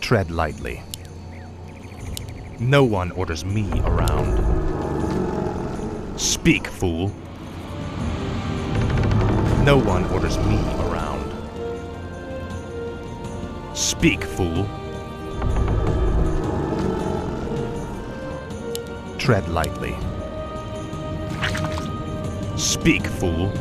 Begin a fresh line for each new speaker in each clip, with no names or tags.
Tread lightly. No one orders me around. Speak, fool. No one orders me around. Speak, fool. Tread lightly. Speak, fool.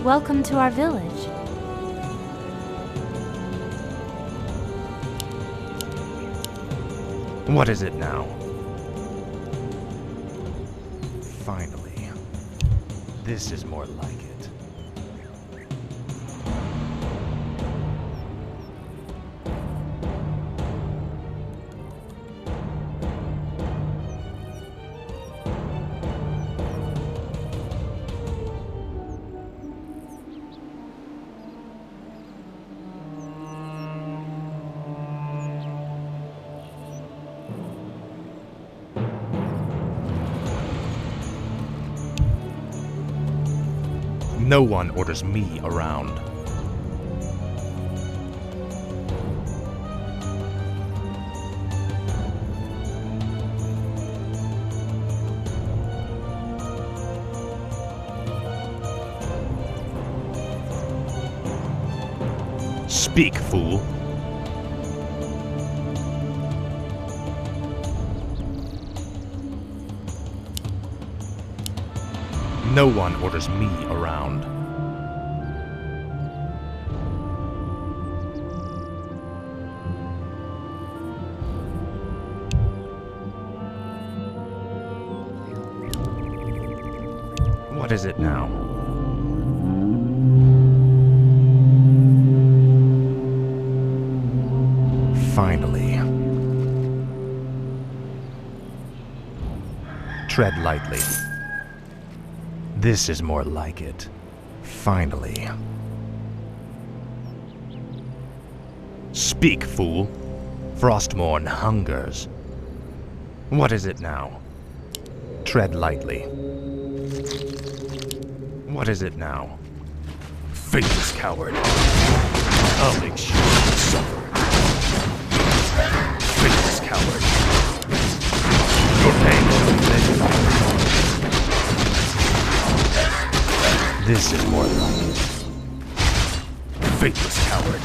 Welcome to our village.
What is it now? Finally. This is more like it. No one orders me around. Speak, fool. No one orders me around. What is it now? Finally. Tread lightly. This is more like it. Finally. Speak, fool. Frostmourne hungers. What is it now? Tread lightly. What is it now? Faithless coward. I'll make sure you suffer. Faithless coward. Your pain shall be legendary. This is more like it. Faithless coward.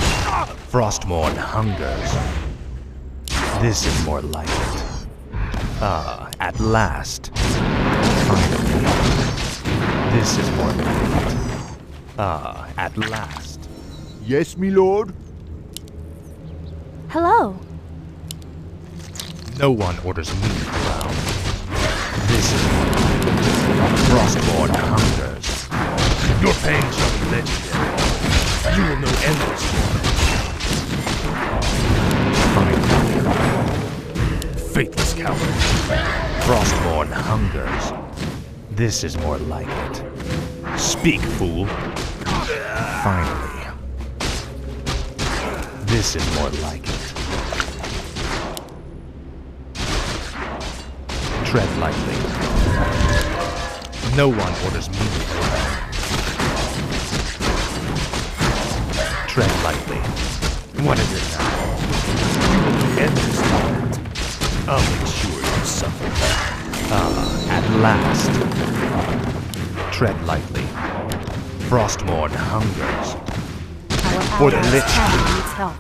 Frostmourne hungers. This is more like it. Ah, at last. Finally. This is more like it. Ah, at last.
Yes, my lord?
Hello.
No one orders me around. This is more like it. Frostmourne hungers. Your pain shall be legendary. You will know endless torment. Finally. Faithless coward. Frostmourne hungers. This is more like it. Speak, fool. Finally. This is more like it. Tread lightly. No one orders me around. Tread lightly. What is it now? You will be endless torment. I'll make sure you suffer. Ah, at last. Tread lightly. Frostmourne hungers. For the Lich King.
Needs help.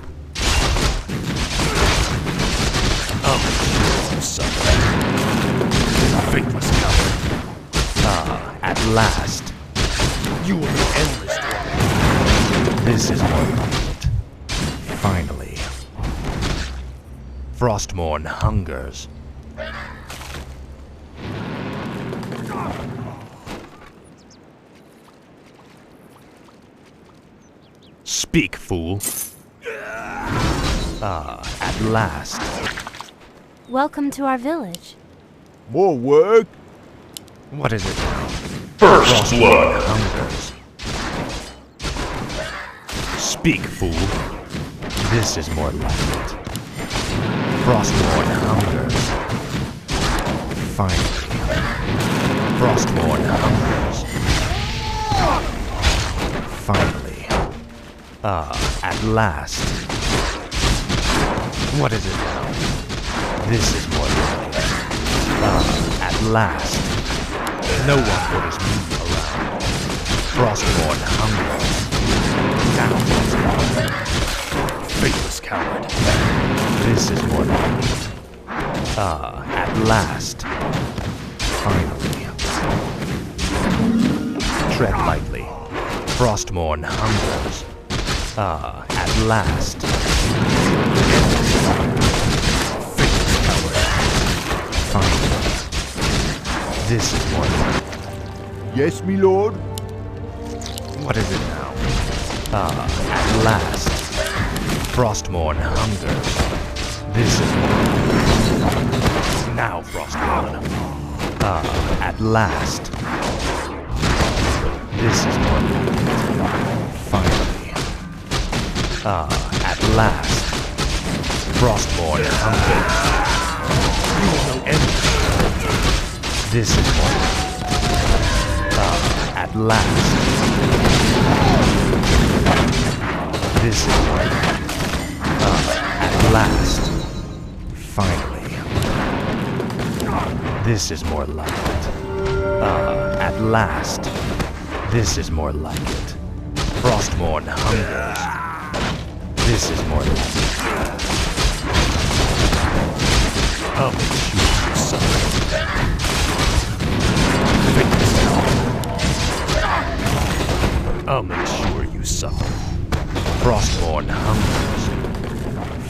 I'll make sure you suffer. Faithless coward. Ah, at last. You will be endless torment. This is more like it. Finally. Frostmourne hungers. Speak, fool. Ah, at last.
Welcome to our village.
More work?
What is it now?
First blood.
Hungers. Speak, fool. This is more like it. Frostborn hungers. Finally. Frostborn hungers. Finally. At last. What is it now? This is more like it. At last. No one orders me around. Frostborn hungers. Now, Frostborn. Faithless coward. This is more like it. At last. Finally. Tread lightly. Frostborn hungers. At last. Faithless coward. Finally. This is more like it.
Yes, my lord.
What is it now? At last. Frostborn hungers. This is more. Now, Frostborn. At last. This is more. Finally. At last. Frostborn hungers. You will know anything. This is more. At last. This is more. At last. Finally. This is more like it. At last. This is more like it. Frostborn hungers. This is more like it. I'll make sure you suffer. I'll make sure you suffer. Frostborn hungers.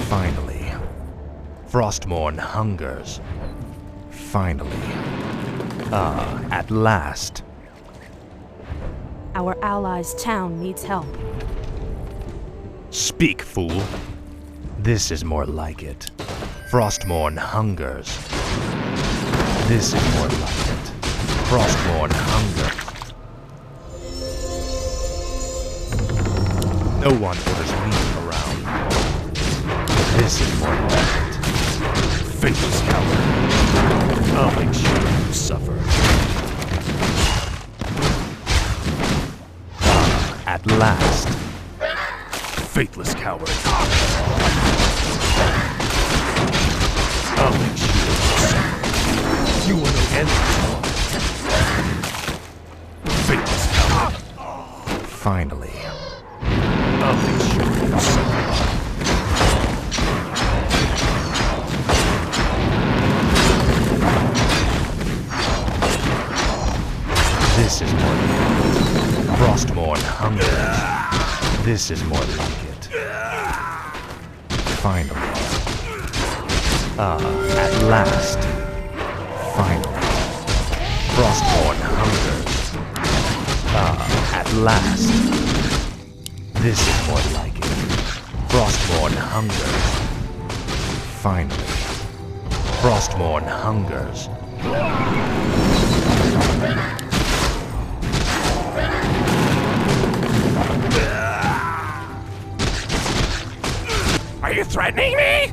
Finally. Frostborn hungers. Finally. At last.
Our allies' town needs help.
Speak, fool. This is more like it. Frostborn hungers. This is more like it. Frostborn hungers. No one orders me around. This is more like it. Faithless coward. I'll make sure you suffer. At last. Faithless coward. I'll make sure you suffer. You will know anything. Faithless coward. Finally. I'll make sure you suffer. This is more like it. Frostborn hungers. This is more like it. Finally. At last. Finally. Frostborn hungers. At last. This is more like it. Frostborn hungers. Finally. Frostborn hungers. Are you threatening me?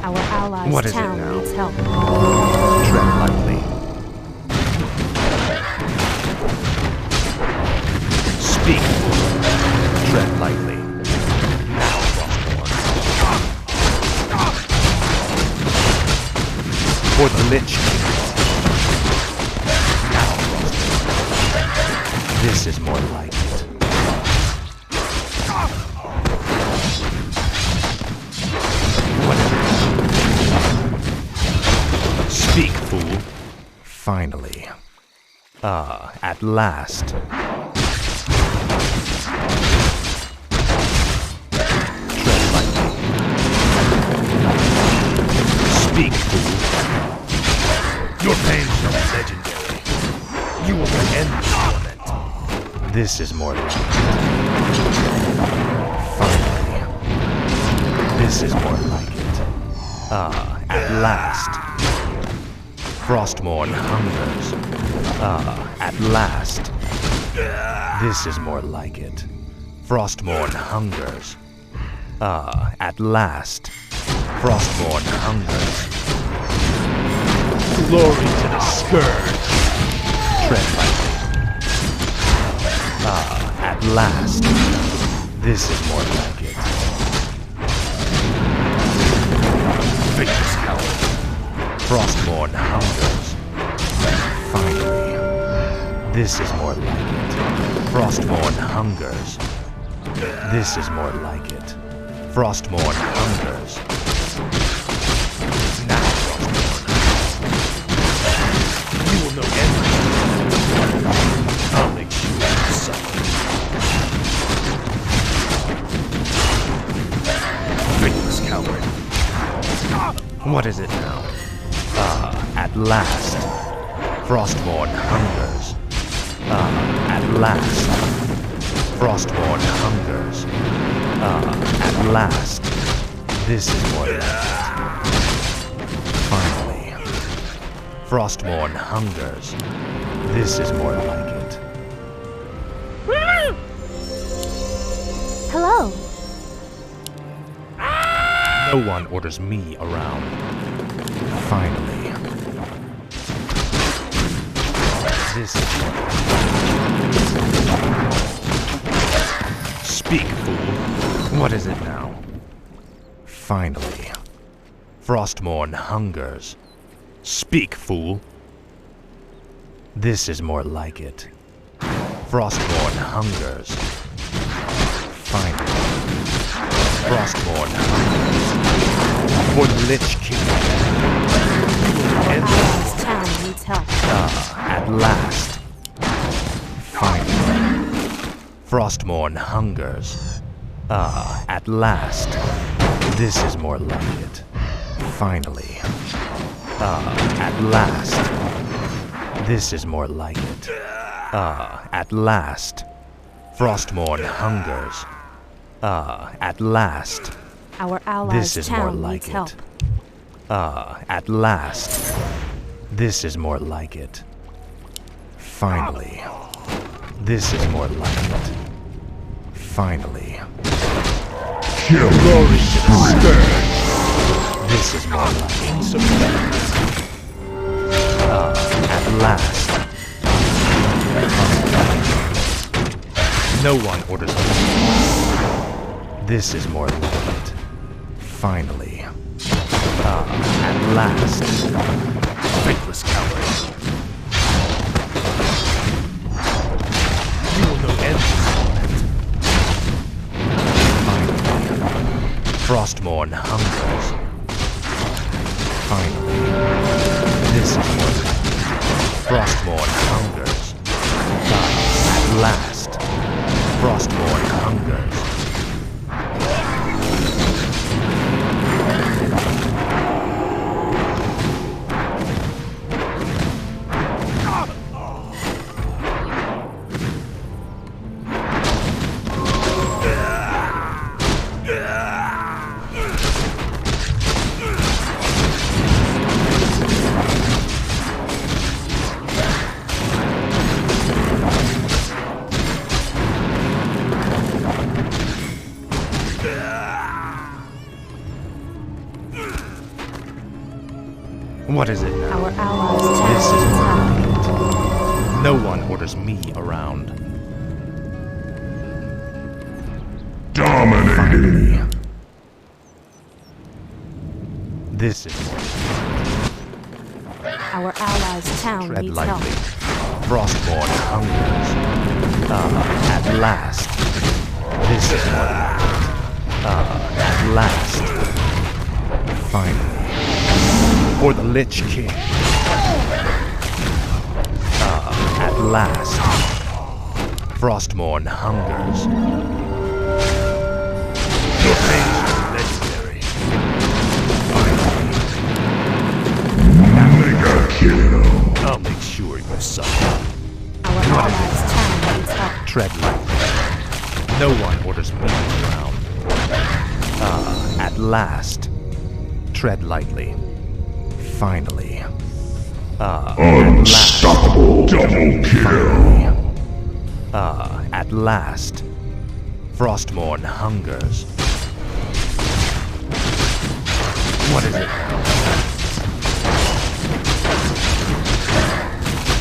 Our allies'
What is it
town
now?
needs help.
Tread lightly. Speak. Tread lightly. Now, Frostborn. For the Lich King. Now, Frostborn. This is more like it. What is it? Speak, fool. Finally. At last. Tread lightly. Speak, fool. Your pain shall be legendary. You will end this torment. This is more like it. Finally. This is more like it. At last. Frostmourne hungers. At last. This is more like it. Frostmourne hungers. At last. Frostmourne hungers. Glory to the Scourge. Tread lightly. At last. This is more like it. Victor's coward. Frostmourne hungers. Finally. This is more like it. Frostmourne hungers. This is more like it. Frostmourne hungers. Now, Frostmourne. You will know everything. I'll make sure you suffer. Faithless coward. What is it now? At last. Frostmourne hungers. At last. Frostmourne hungers. At last. This is more like it. Finally. Frostmourne hungers. This is more like it.
Hello.
No one orders me around. Finally. This is more like it. Speak, fool. What is it now? Finally. Frostmourne hungers. Speak, fool. This is more like it. Frostmourne hungers. Finally. Frostmourne hungers. For the Lich King.
Allies' town needs help.
At last. Finally. Frostmourne hungers. At last. This is more like it. Finally. At last. This is more like it. At last. Frostmourne hungers. At last.
Our allies'
This is more
town
like
needs help.
it. At last. This is more like it. Finally. This is more like it. Finally.
Glory to the Scourge.
This is more like it. At last. No one orders me. This is more like it. Finally. At last. Faithless coward. You will know everything. Finally. Frostmourne hungers. Finally. This is more like it. Frostmourne hungers. At last. Frostmourne hungers. What is it now?
Our allies' town
This is
needs
more
help.
like it. No one orders me around.
Dominating.
Finally. This is more like
Our allies' town
it. Tread
needs help.
lightly. Frostmourne hungers. At last. This is more like it. At last. Finally. For the Lich King. At last. Frostmourne hungers. Your fate is legendary.
Mega kill.
I'll make sure you suffer.
Our allies' town needs help.
Tread lightly. No one orders me around. At last. Tread lightly. Finally.
Unstoppable double kill.
At last. Frostmourne hungers. What is it now?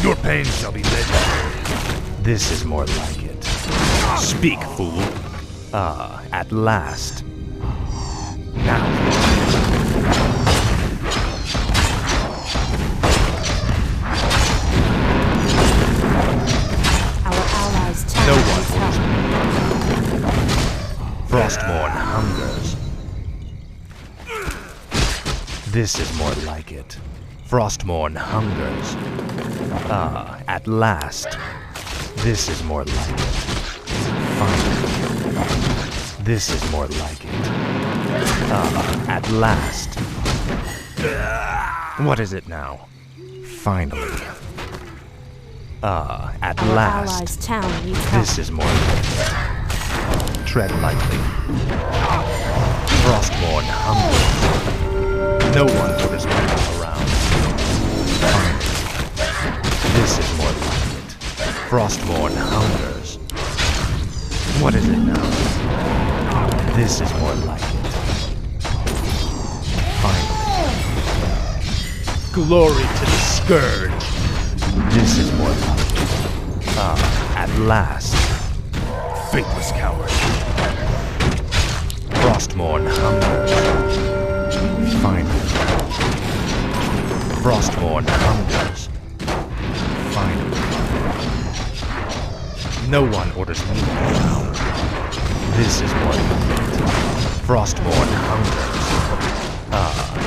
Your pain shall be legendary. This is more like it. Speak, fool. At last. Now.
Our allies' town
No
needs
one
help.
Frostmourne hungers. This is more like it. Frostmourne hungers. At last. This is more like it. Finally. This is more like it. At last. What is it now? Finally. At
Our
last.
allies' town needs help.
This is more like it. Tread lightly. Frostmourne hungers. No one orders me around. Finally. This is more like it. Frostmourne hungers. What is it now? This is more like it. Finally. Glory to the Scourge. This is more like it. At last. Faithless coward. Frostmourne hungers. Finally. Frostmourne hungers. Finally. No one orders me around. This is more like it. Frostmourne hungers.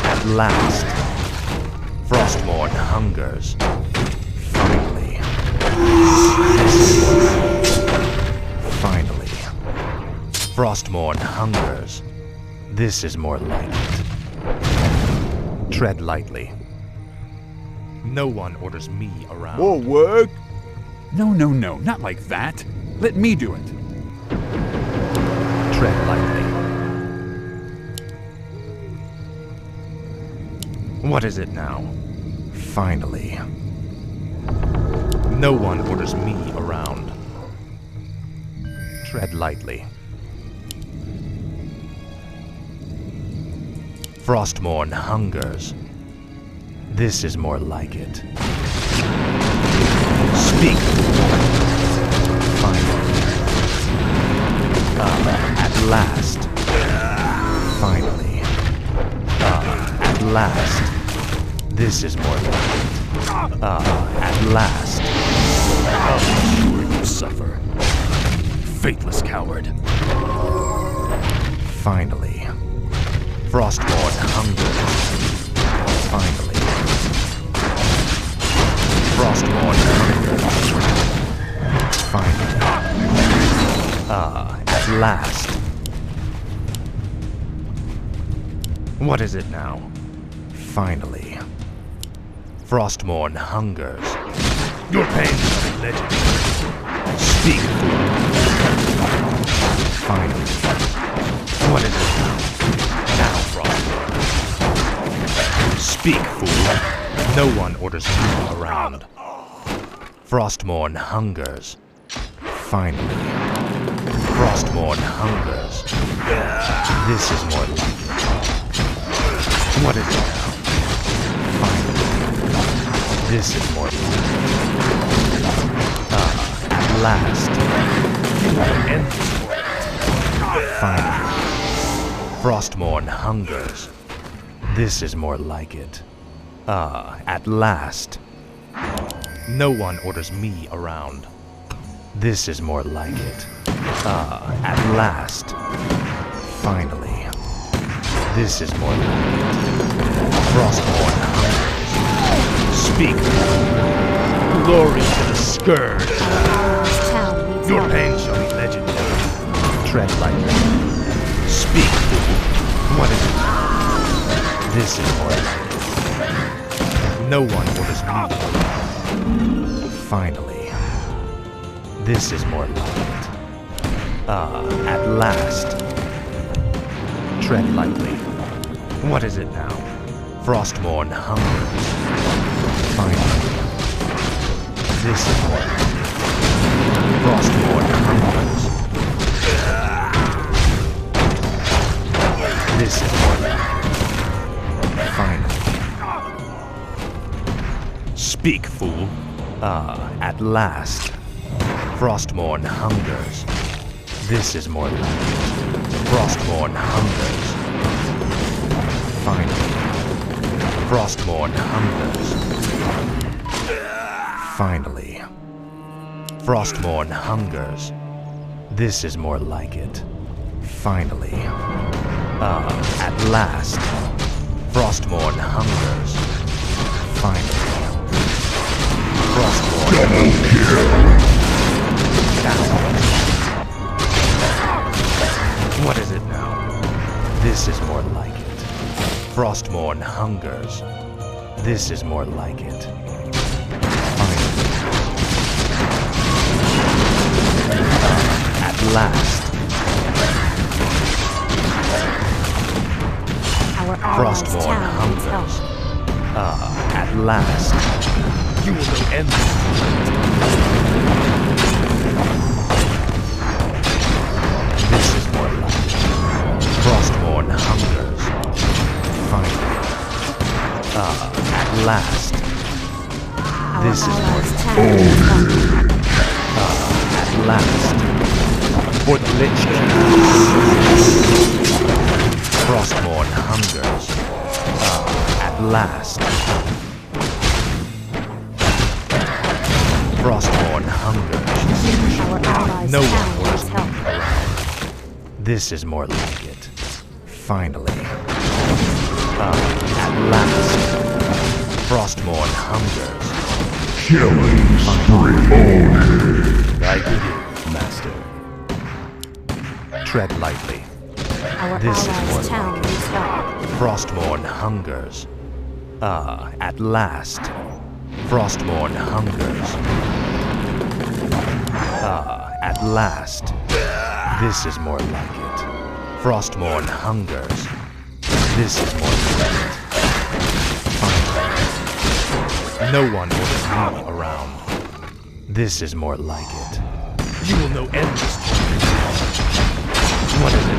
At last. Frostmourne hungers. Finally. This is more like it. Finally. Frostmourne hungers. This is more like it. Tread lightly. No one orders me around.
More work?
No, not like that. Let me do it.
Tread lightly. What is it now? Finally. No one orders me around. Tread lightly. Frostmourne hungers. This is more like it. Speak. Finally. At last. Finally. At last. This is more like it. At last. I'll be sure you suffer. Faithless coward. Finally. Frostmourne hungers. Finally. Frostmourne hungers. Finally. At last. What is it now? Finally. Frostmourne hungers. Your pain shall be legendary. Speak, fool. Finally. What is it now? Now, Frostmourne. Speak, fool. No one orders me around. Frostmourne hungers. Finally. Frostmourne hungers. This is more like it. What is it now? Finally. This is more like it. At last. You will end this war. Finally. Frostmourne hungers. This is more like it. At last. No one orders me around. This is more like it. At last. Finally. This is more like it. Frostmourne hungers. Speak. Glory to the Scourge.
Our allies' town needs
Your
help.
pain shall be legendary. Tread lightly. Speak, fool. What is it? This is more like it. No one orders me around. Finally. This is more like it. At last. Tread lightly. What is it now? Frostmourne hungers. Finally. This is more like it. Frostmourne hungers. This is more like it. Finally. Speak, fool. At last. Frostmourne hungers. This is more like it. Frostmourne hungers. Finally. Frostmourne hungers. Finally. Frostmourne hungers. This is more like it. Finally. At last. Frostmourne hungers. Finally. Frostmourne hungers. What is it now? This is more like it. Frostmourne hungers. This is more like it. Finally. At last.
Our allies'
Frostmourne
town needs help.
hungers. At last. You will know end this. This is more like it. Frostmourne hungers. Finally. At last.
Our
This is more
allies'
like
town needs help.
At last. For the Lich King. Frostmourne hungers. At last. Frostmourne hungers.
Our allies'
No one
town
was
needs help.
around. This is more like it. Finally. At last. Frostmourne hungers.
Killing spree.
I give you, Master. Tread lightly.
Our
This is more
allies' town
like it.
needs help.
Frostmourne hungers. At last. Frostmourne hungers. At last. This is more like it. Frostmourne hungers. This is more like it. Finally. No one orders me around. This is more like it. You will know end this. What is it?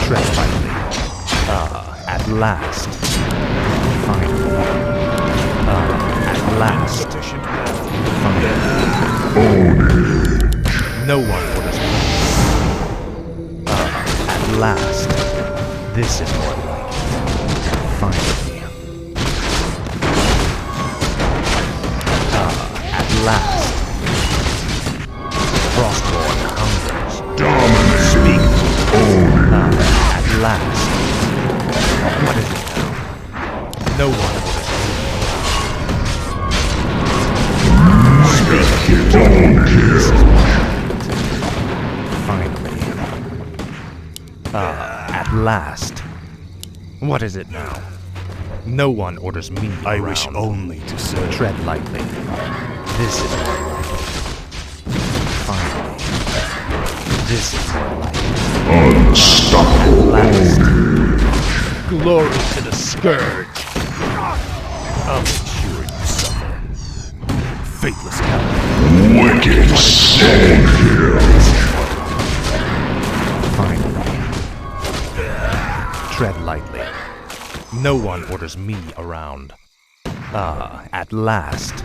Tread lightly. At last. Finally. At last. Finally. No one orders me. At last. This is more like it. Finally. At last. Frostmourne hungers.
Dominate.
Speak. At last. What is it now? No one orders me. Speak. This is more like it. Finally. At last. What is it now? No one orders me around.
I wish only to serve.
Tread lightly. This is more like it. Finally. This is more like it.
Unstoppable.
At last. Glory to the Scourge. I'll make sure you suffer. Faithless coward.
Wicked Sentinel.
Finally. Tread lightly. No one orders me around. At last.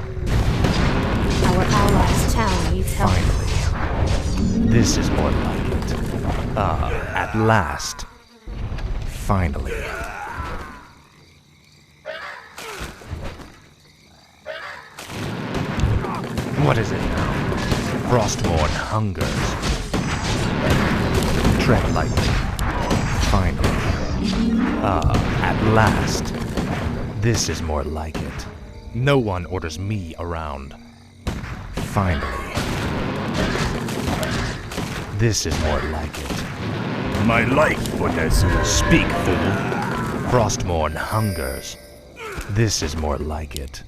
Our allies' town needs help.
Finally. This is more like it. At last. Finally. What is it now? Frostmourne hungers. Tread lightly. Finally. At last. This is more like it. No one orders me around. Finally. This is more like it.
My life, Bonezu.
Speak, fool. Frostmourne hungers. This is more like it.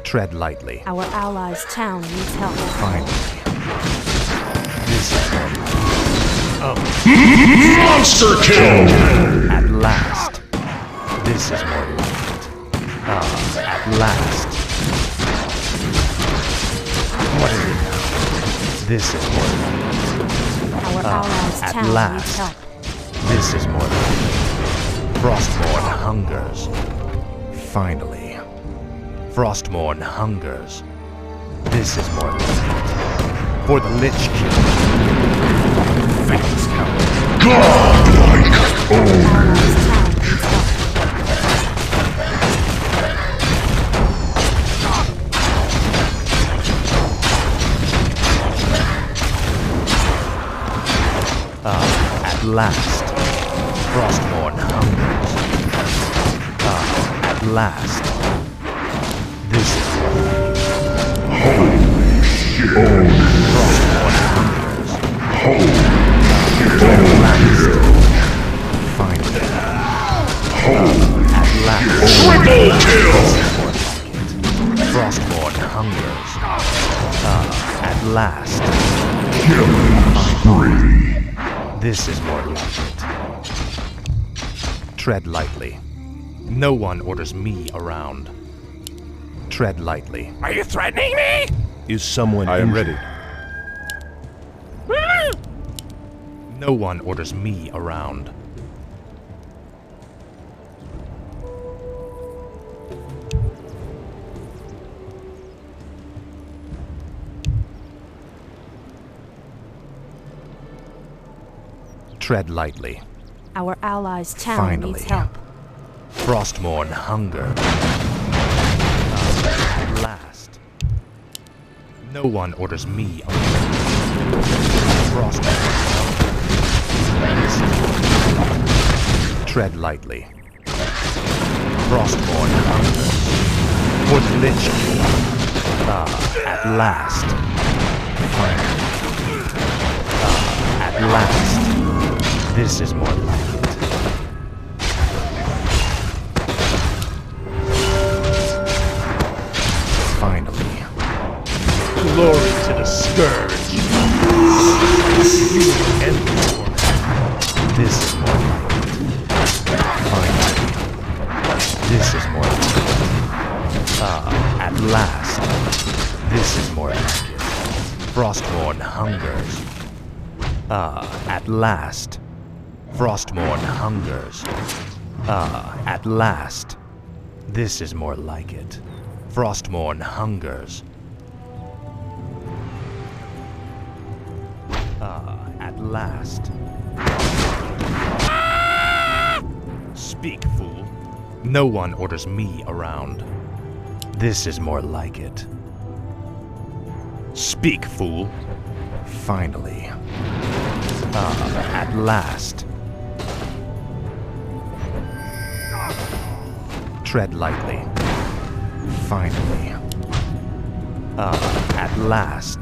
Tread lightly.
Our allies' town needs help.
Finally. This is more like it.
Monster kill!
At last. This is more like it. At last. What is it now? This is more like it.
Our allies'
At
town needs
last.
help.
This is more like it. Frostmourne hungers. Finally. Frostmourne hungers. This is more like it. For the Lich King. Thanks, coward.
Godlike
Our
omen.
allies' town needs help.
At last. Frostmourne hungers. At last. This is more like it.
Holy shit.
Frostmourne hungers.
Holy
At last. Finally. At last.
triple kill.
Frostmourne hungers. At last.
Killing spree.
This is more like it. Tread lightly. No one orders me around. Tread lightly.
Are you threatening me?
Is someone
I am ready.
No one orders me around. Tread lightly.
Our allies' town
Finally.
needs help.
Frostmourne hunger. At last. No one orders me around. Frostmourne hunger. Tread lightly. Frostmourne hunger. For the Lich King. At last. Finally. At last. This is more like it. Finally. Glory to the Scourge. You will end the torment. This is more like it. Finally. This is more like it. At last. This is more like it. Frostmourne hungers. At last. Frostmourne hungers. At last. This is more like it. Frostmourne hungers. At last. Speak, fool. No one orders me around. This is more like it. Speak, fool. Finally. At last. Tread lightly. Finally. At last.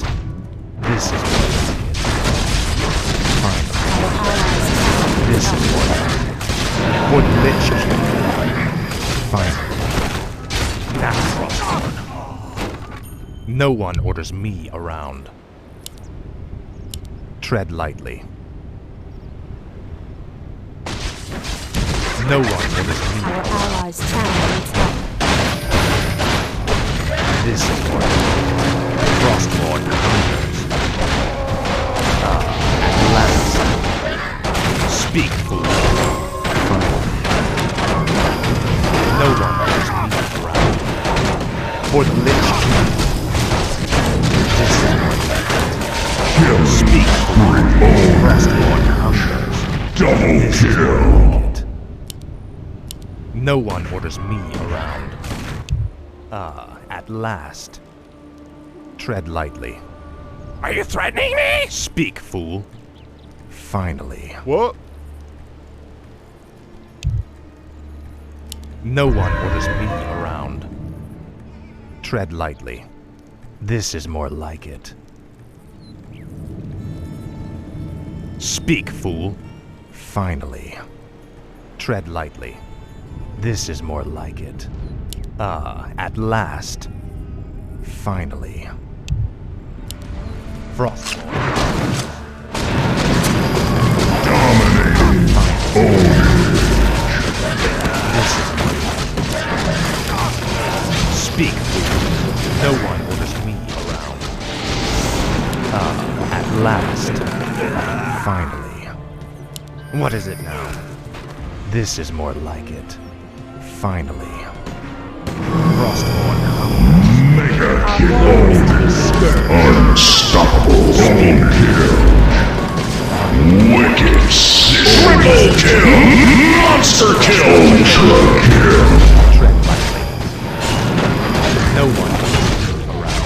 This is more like it. Finally.
Our allies' town
This
needs
is
help.
more like it. For the Lich King. Finally. Now, Frostmourne. No one orders me around. Tread lightly. No one orders me
Our
around.
allies' town needs help.
This is more like it. Frostmourne hungers. At last. Speak, fool. Finally. No one orders me around. For the Lich King. This is more like it. Speak, fool. Frostmourne hungers.
Double
This is more
kill.
like it. No one orders me around. At last. Tread lightly.
Are you threatening me?
Speak, fool. Finally.
What?
No one orders me around. Tread lightly. This is more like it. Speak, fool. Finally. Tread lightly. This is more like it. At last. Finally. Frostmourne.
Dominating.
This is more last. Finally. What is it now? This is more like it. Finally. Frostborn hungers.
Mega kill. Unstoppable. Double kill. Wicked system. Triple kill. Monster kill. Ultra kill.
Tread lightly. No one around.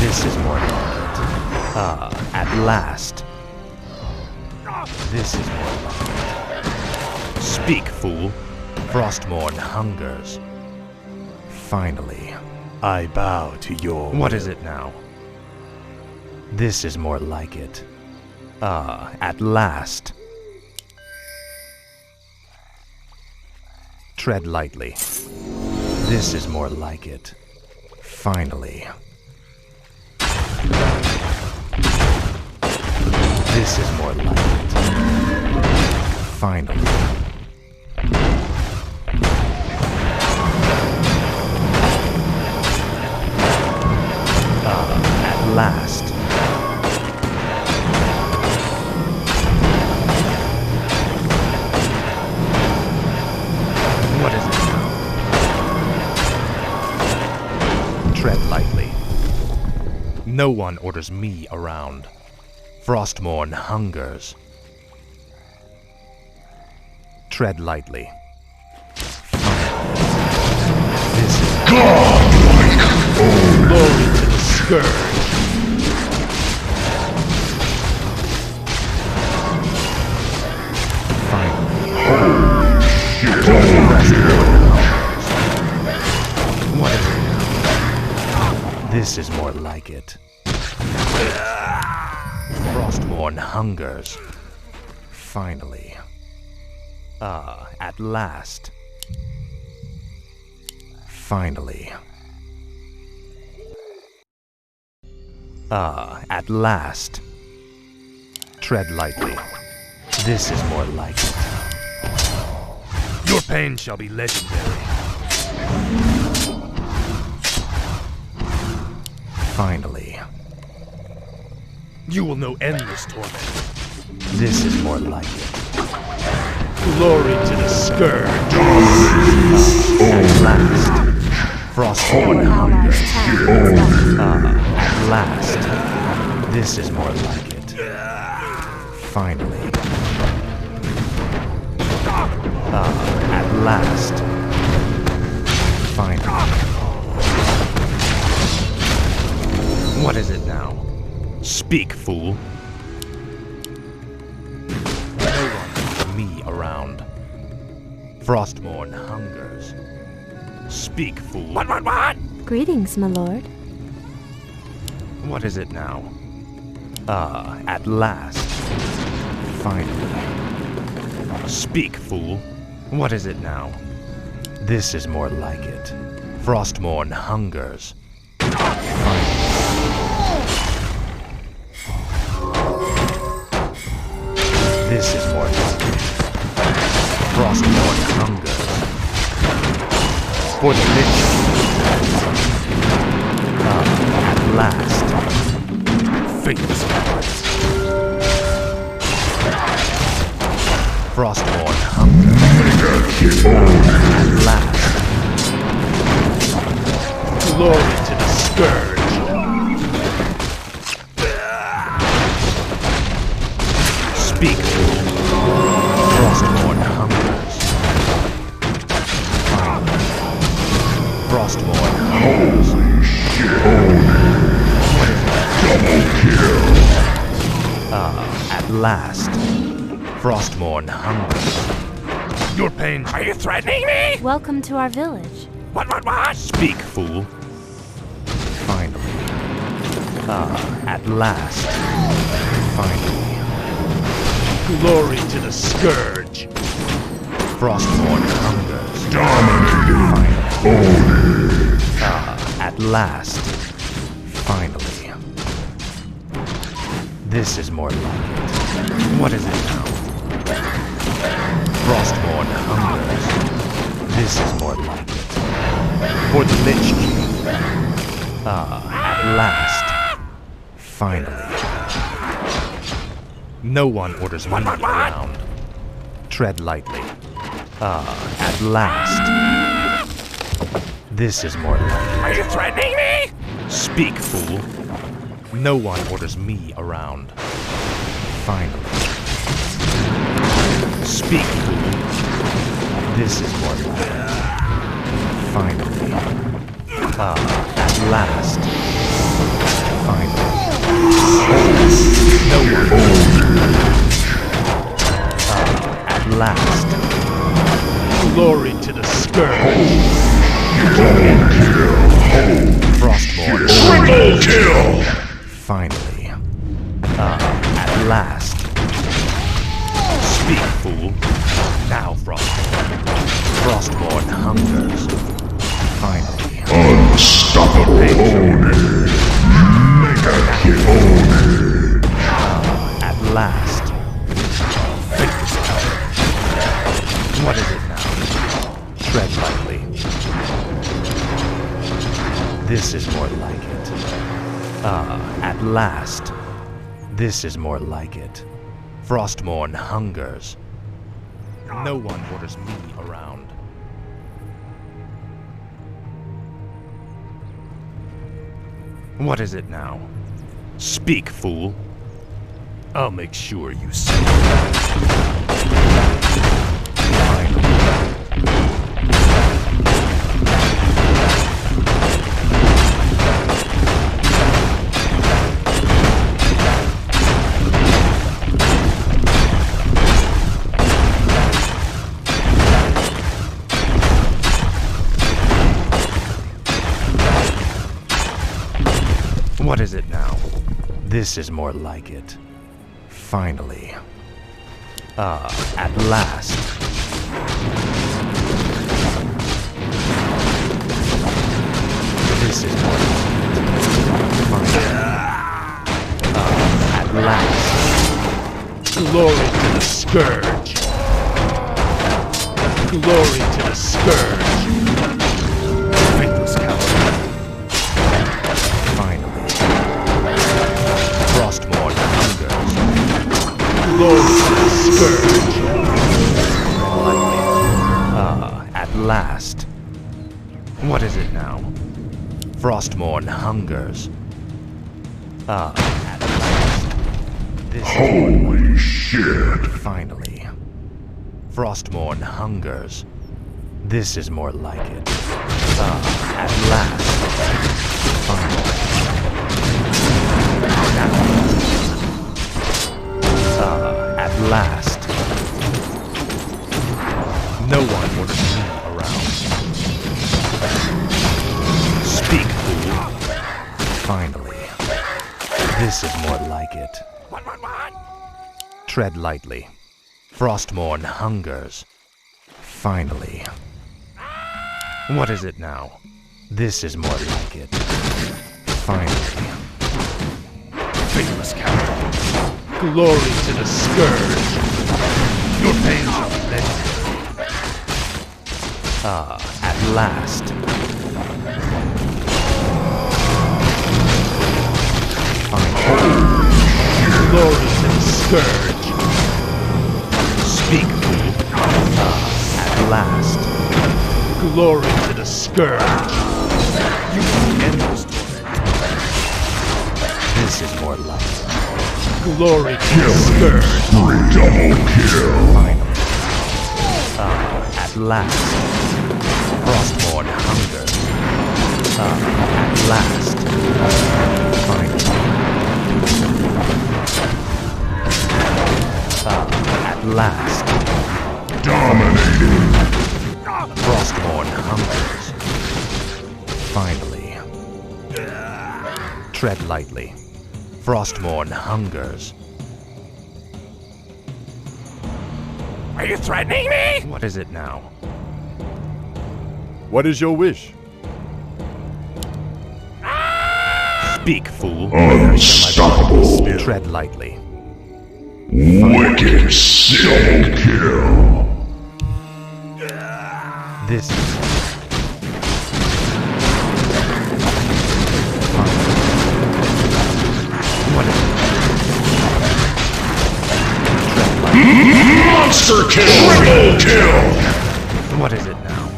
This is more like it. At last. This is more like it. Speak, fool. Frostmourne hungers. Finally. I bow to your... What is it now? This is more like it. At last. Tread lightly. This is more like it. Finally. This is more like it. Finally. At last. What is it now? Tread lightly. No one orders me around. Frostmourne hungers. Tread lightly. This is
Godlike.
glory to the Scourge. Finally. What is it now? This is more like it. Frostmourne hungers. Finally. At last. Finally. At last. Tread lightly. This is more like it. Your pain shall be legendary. Finally. You will know endless torment. This is more like it. Glory to the Scourge. At last. Frostborn hunger. At last. This is more like it. Finally. At last. Finally. What is it now? Speak, fool. No one wants me around. Frostmourne hungers. Speak, fool. What?
Greetings, my lord.
What is it now? At last. Finally. Speak, fool. What is it now? This is more like it. Frostmourne hungers. Finally. This is more like it. Frostmourne hungers. For the Lich. At last. Faithless hearts. Frostmourne hungers. At last. Glory to the Scourge. Speak, fool. Frostmourne hungers. Finally. Frostmourne hungers. What is that? Double kill. At last. Frostmourne hungers. Your pain. Are you threatening me?
Welcome to our village.
What? Speak, fool. Finally. At last. Finally. Glory to the Scourge. Frostmourne hungers.
Dominating.
At last. Finally. This is more like it. What is it now? Frostmourne hungers. This is more like it. For the Lich King. At last. Finally. No one orders me around. Tread lightly. At last. This is more like it.
Are you threatening me?
Speak, fool. No one orders me around. Finally. Speak, fool. This is more like it. Finally. At last. Finally. No one. At last. Glory to the Scourge. Frostborn.
Triple kill!
Finally. At last. Speak, fool. Now, Frostborn hungers. Finally.
Unstoppable Oni! Mega kill Oni!
At last. What is it now? Tread lightly. This is more like it. At last. This is more like it. Frostborn hungers. No one orders me around. What is it now? Speak, fool. I'll make sure you see. What is it now? This is more like it. Finally. At last. This is more like it. Finally. At last. Glory to the Scourge. Glory to the Scourge. Faithless coward. Frostborn hungers. Glory to the Scourge. At last. What is it now? Frostborn hungers. At last. This
Holy shit!
Finally. Frostborn hungers. This is more like it. At last. Finally. At last. No one orders me around. Speak, fool. Finally. This is more like it.
What?
Tread lightly. Frostborn hungers. Finally. What is it now? This is more like it. Finally. Faithless coward. Glory to the Scourge. Your pain shall be lent. At last. Finally. Glory to the Scourge. Speak, fool. At last. Glory to the Scourge. You can end this torment. This is more like it. Glory to the Scourge.
Double kill!
Finally. At last. Frostborn hunger. At last. Finally. At last.
Dominating!
Frostborn hungers. Finally. Tread lightly. Frostborn hungers.
Are you threatening me?
What is it now?
What is your wish?
Speak, fool.
Unstoppable!
Tread lightly.
Wicked double kill!
This is
Monster kill! Triple kill!
What is it now?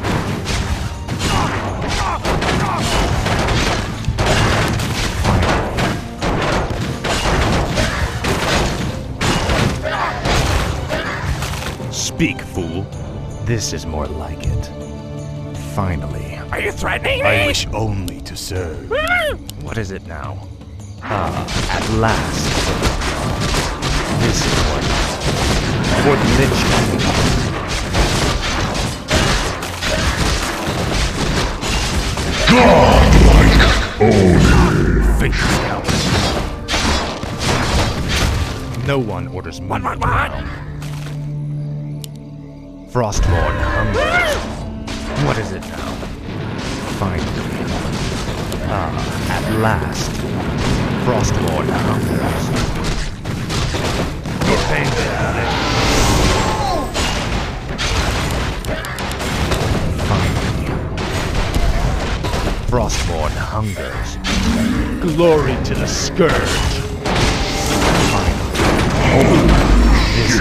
Speak, fool. This is more like it. Finally.
Are you threatening me?
I wish only to serve. What is it now? At last. This is what. For the Lich King.
Godlike Oni.
Face coward. No one orders me around. Frostborn hunger. What is it now? Finally. At last. Frostborn hungers. Your pain Finally. Frostborn hungers. Glory to the Scourge. Finally. This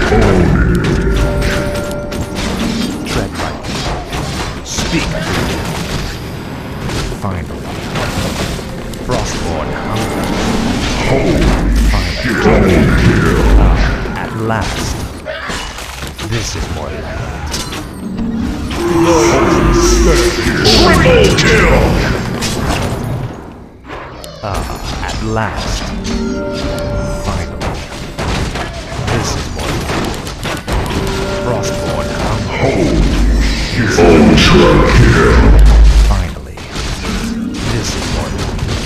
tread lightly. Speak. Finally. Frostborn hunger. Finally. At last. This is more like it.
Triple kill!
At last. Finally. This is more like it. Frostborn hunger.
Ultra kill!
Finally. This is more like it.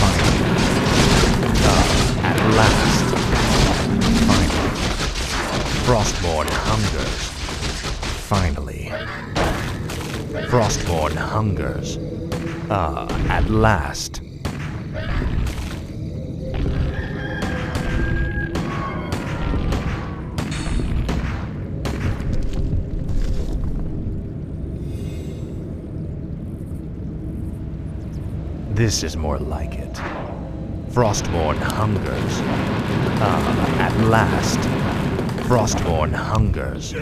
Finally. At last. Finally. Frostborn hungers. Finally. Frostborn hungers. At last. This is more like it. Frostborn hungers. At last. Frostborn hungers.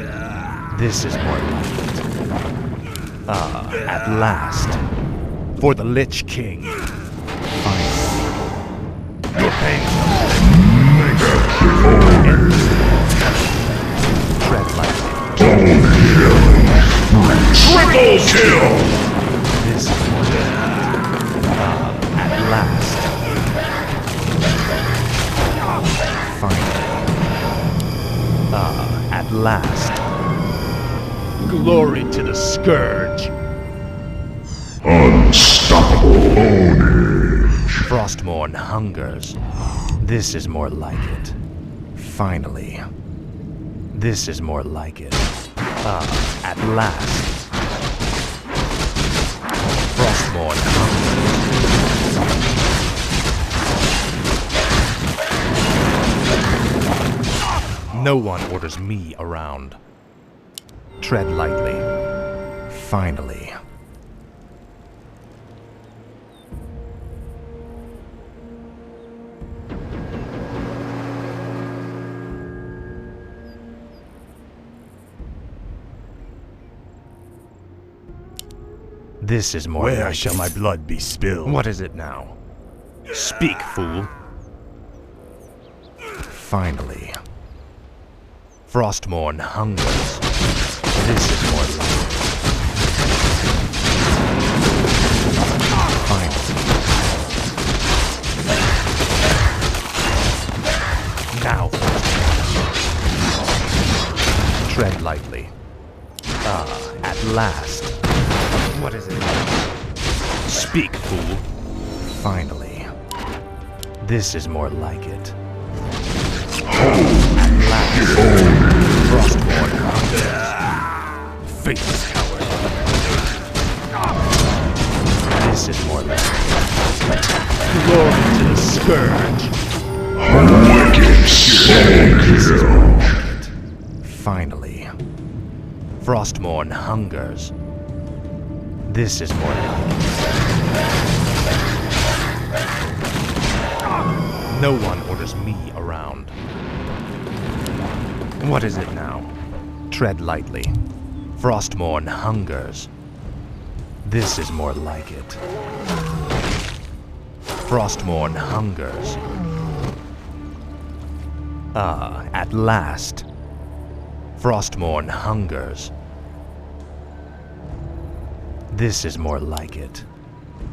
This is more like it. At last. For the Lich King. Finally. Your pain. Tread lightly.
Triple kill!
This is more like it. At last. Finally. At last. Glory to the Scourge.
Unstoppable Oni.
Frostborn hungers. This is more like it. Finally. This is more like it. At last. Frostborn hungers. No one orders me around. Tread lightly. Finally. This is more
Where
like
shall
it.
my blood be spilled?
What is it now? Speak, fool. Finally. Frostborn hungers. This is more like it. Finally. Now, tread lightly. At last. What is it? Speak, fool. Finally. This is more like it. At last. Frostborn hungers. Faithless coward. This is more like it. Glory to the Scourge.
Wicked Sentinel.
Finally. Frostborn hungers. This is more like it. No one orders me around. What is it now? Tread lightly. Frostmourne hungers. This is more like it. Frostmourne hungers. Ah, at last. Frostmourne hungers. This is more like it.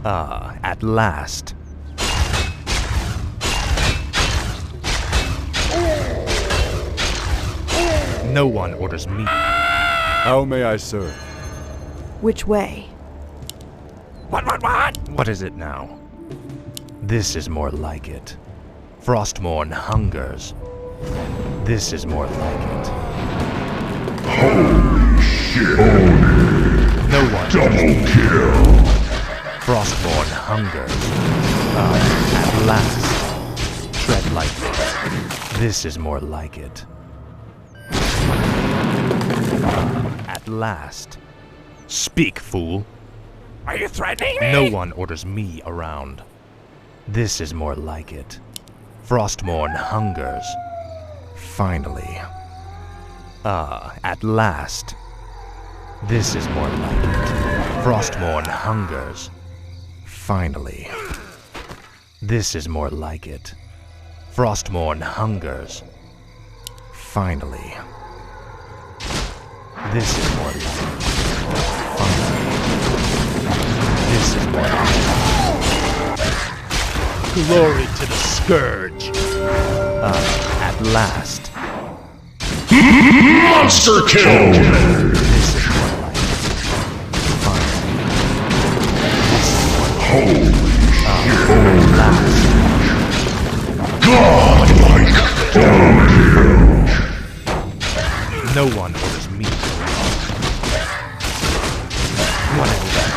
Ah, at last. No one orders me.
How may I serve?
Which way?
What? What is it now? This is more like it. Frostmourne hungers. This is more like it.
Holy shit.
No one.
Double kill.
Frostmourne hungers. At last. Tread lightly. This is more like it. At last. Speak, fool.
Are you threatening me?
No one orders me around. This is more like it. Frostmourne hungers. Finally. At last. This is more like it. Frostmourne hungers. Finally. This is more like it. Frostmourne hungers. Finally. This is more like it. Finally. This is more like it. Glory to the Scourge. At last.
Monster kill.
This is more like it. Finally. This is more like
Holy
it. At last.
godlike kill.
No one orders me. What is that?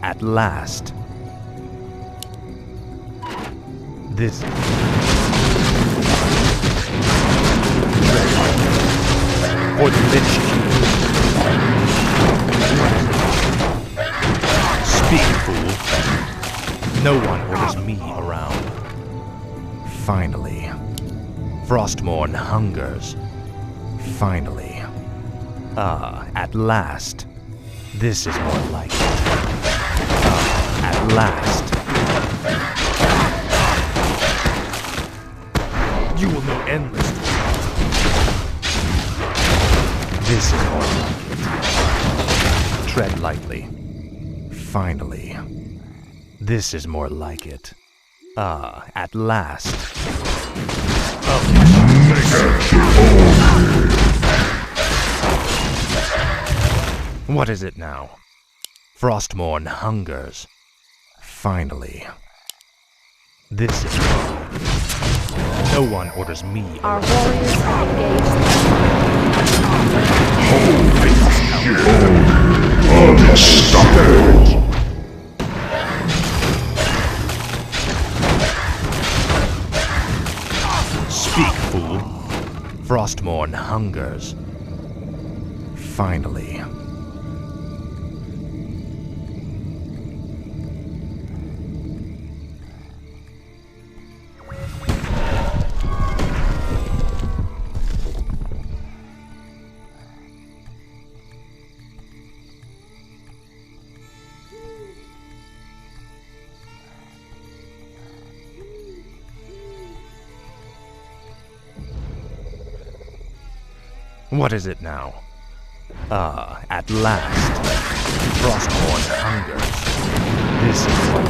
At last. This. Or the Lich King. Speak, fool. No one orders me around. Finally. Frostmourne hungers. Finally. At last. This is more like it. At last. You will know endless. This is more like it. Tread lightly. Finally. This is more like it. At last. What is it now? Frostmourne hungers. Finally. This is more like it. No one orders me.
Our warriors are engaged.
Unstoppable.
Speak, fool. Frostmourne hungers. Finally. What is it now? At last. Frostmourne hungers. This is what...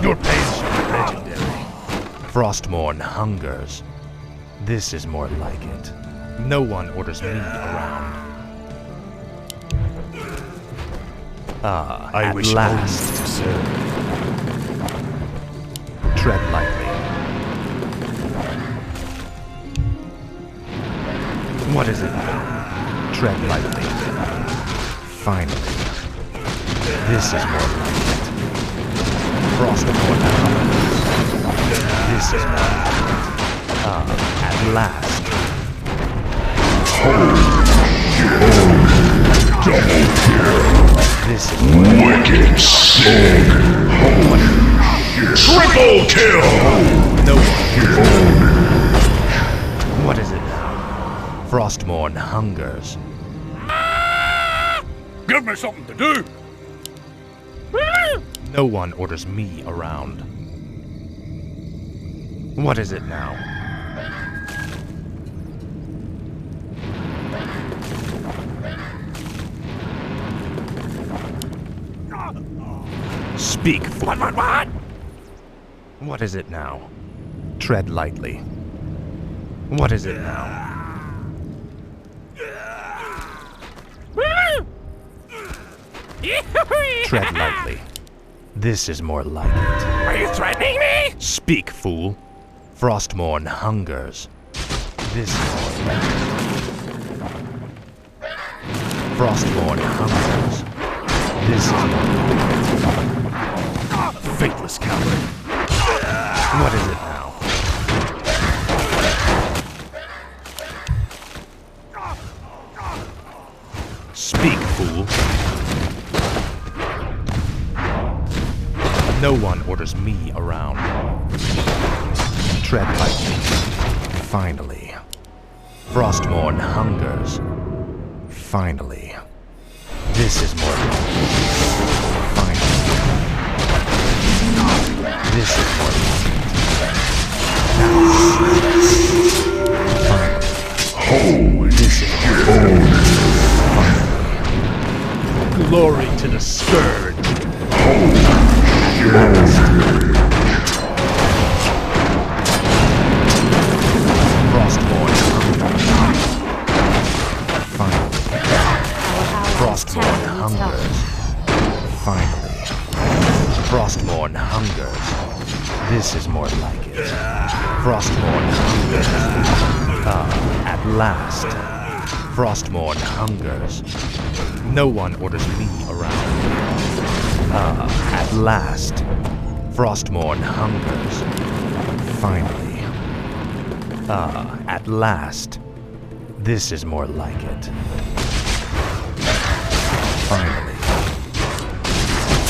Your pains are legendary. Frostmourne hungers. This is more like it. No one orders me around.
I
at
wish
last.
only to serve.
Tread lightly. What is it now? Tread lightly. Finally. This is more like it. Frostmourne hungers. This is more like it. At last.
Double kill.
This is more like it.
Wicked sick. Triple kill.
No one. What is it now? Frostmourne hungers.
Give me something to do!
No one orders me around. What is it now? Speak, fool. What? What is it now? Tread lightly. What is it now? Tread lightly. This is more like it.
Are you threatening me?
Speak, fool. Frostmourne hungers. This is more like it. Frostmourne hungers. This is more like it. Faithless coward. What is it now? Speak, fool. No one orders me around. Tread lightly. Finally. Frostmourne hungers. Finally. This is more like it. Finally. This is more like it. Now. Finally. This is more like it. Finally. Glory to the Scourge. Frostmourne hungers. Finally. Frostmourne hungers. This is more like it. Frostmourne hungers. At last. Frostmourne hungers. No one orders me around. At last. Frostmourne hungers. Finally. At last. This is more like it. Finally.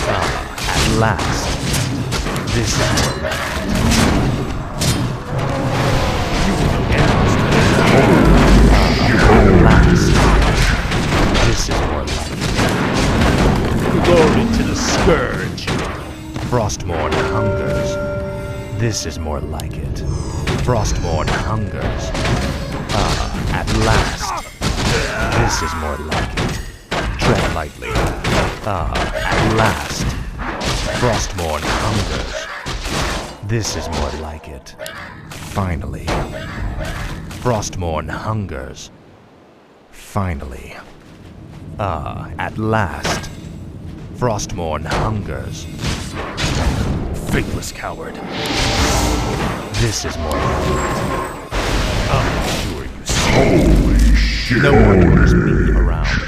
At last. This is more like it. At last. This is more like it. Glory to the Scourge. Frostmourne hungers. This is more like it. Frostmourne hungers. At last. This is more like it. Tread lightly. At last. Frostmourne hungers. This is more like it. Finally. Frostmourne hungers. Finally. At last. Frostmourne hungers. Faithless coward. This is more like it. I'm sure you see.
Holy shit!
No one orders me around.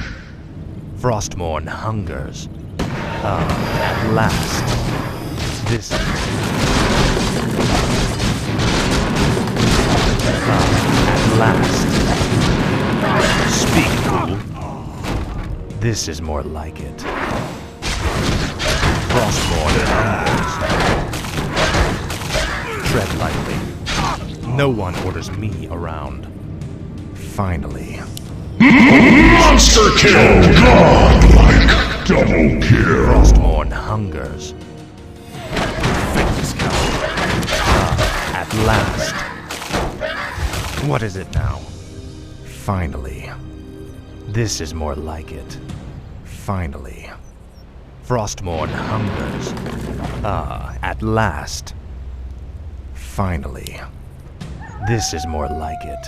Frostmourne hungers. At last. This is... at last. Speak, fool. This is more like it. Frostmourne hungers. Tread lightly. No one orders me around. Finally.
Monster kill! Godlike! Double kill!
Frostmourne hungers. Faithless coward. At last. What is it now? Finally. This is more like it. Finally. Frostmourne hungers. At last. Finally. This is more like it.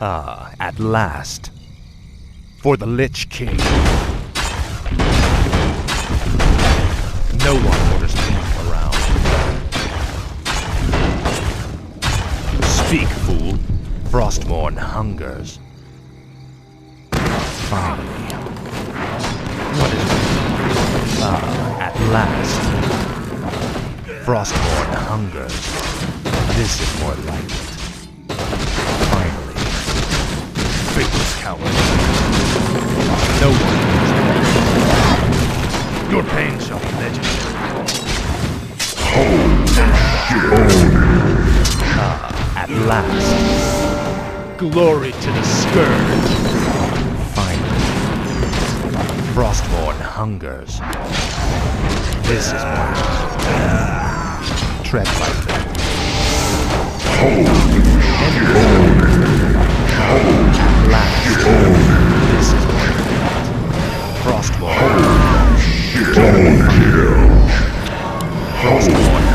At last. For the Lich King. No one orders me around. Speak, fool. Frostmourne hungers. Finally. What is it? At last. Frostmourne hungers. This is more like it. Finally. Faithless coward. No one knows. Your pain shall be legendary. At last. Glory to the Scourge! Finally, Frostborn hungers. This is more. Tread lightly. At last, this is more. Frostborn. Frostborn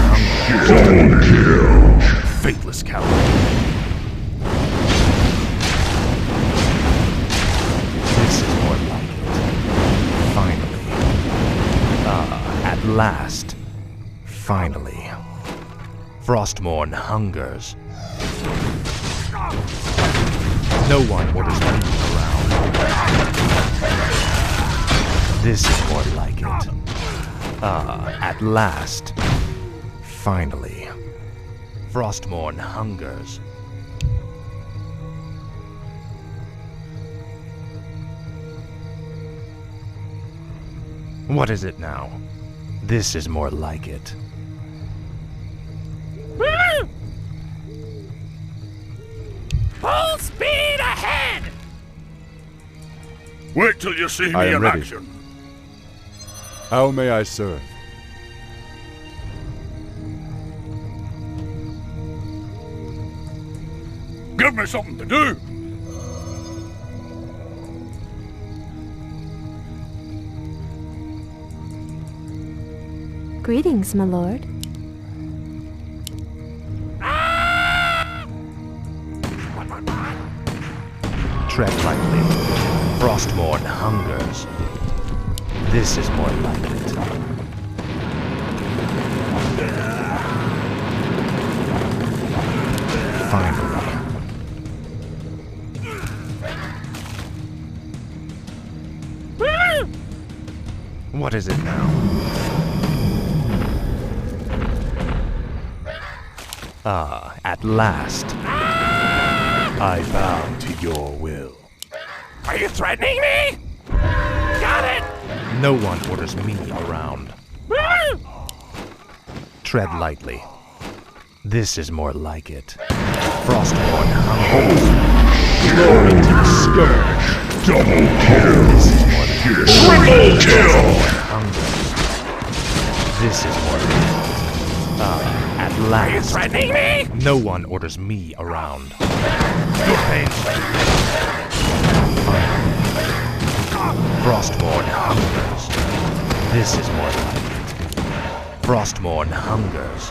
hungers. Faithless coward. This is more like it. Finally. At last. Finally. Frostmourne hungers. No one orders me around. This is more like it. At last. Finally. Frostmourne hungers. What is it now? This is more like it.
Full speed ahead!
Wait till you see
I
me
am
in
ready.
action.
How may I serve?
Give me something to do.
Greetings, my lord.
Tread lightly. Frostmourne hungers. This is more like it. Finally. What is it now? At last. I bow to your will.
Are you threatening me? Got it!
No one orders me around. Tread lightly. This is more like it. Frostborn hungers. Glory to the Scourge.
Double kill.
This is more like it.
Triple kill.
Hungers. This is more like it. At
Are you
last.
threatening me?
No one orders me around.
Your pain's
Frostborn hungers. This is more like it. Frostborn hungers.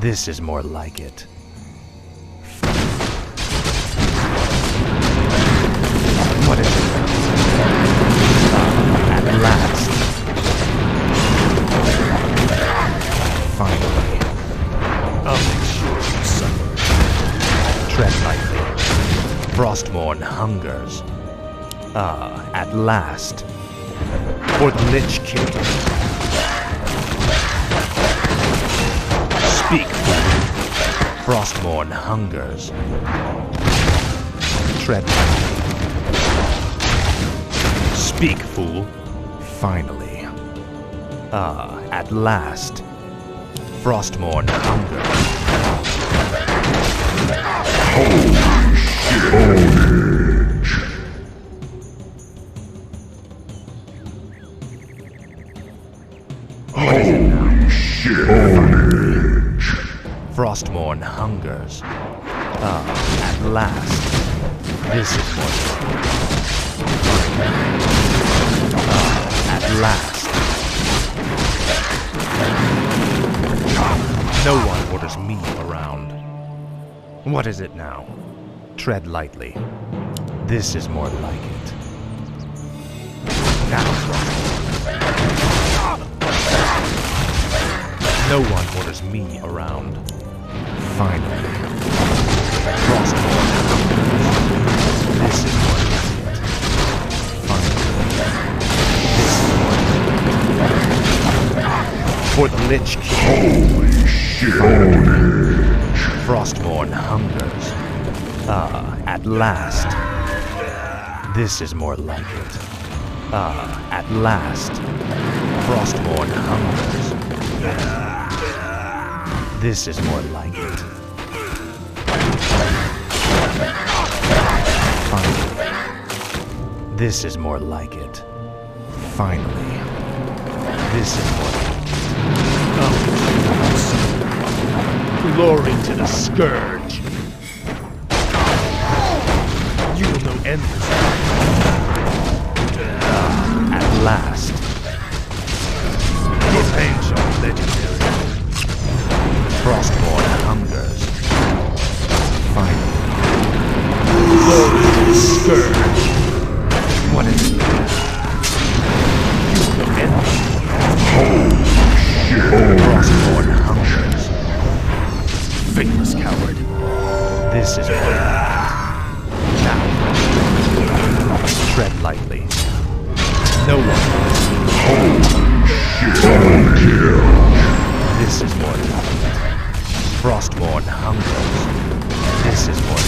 This is more like it. What is it? At last. Finally. I'll make sure you suffer. Tread lightly. Frostborn hungers. At last. For the Lich King. Speak, fool. Frostborn hungers. Tread lightly. Speak, fool. Finally. At last. Frostborn hungers. What is it now? Frostborn hungers. At last. This is what. At last. No one orders me around. What is it now? Tread lightly. This is more like it. Now, no one orders me around. Finally. Frostborn hungers. This is more like it. Finally. This is more like it. For the Lich King. Frostborn hungers. At last. This is more like it. At last. Frostborn hungers. This is more like it. This is more like it. Finally. This is more like it. Oh, glory to the Scourge. You will know endless. At last. Your pain shall be legendary. Frostborn hungers. Finally. Glory to the Scourge. What is it? You will know endless. Frostborn hungers. Faithless coward. This is what now. Tread lightly. No one. This is what Frostborn hungers. This is what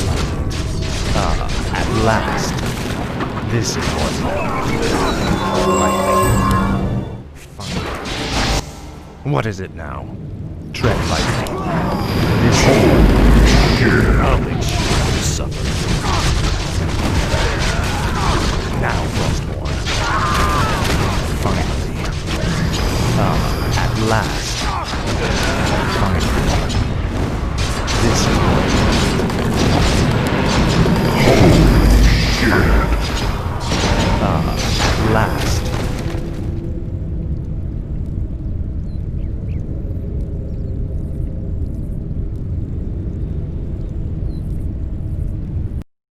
at last. This is what lightly. What is it now? Tread lightly.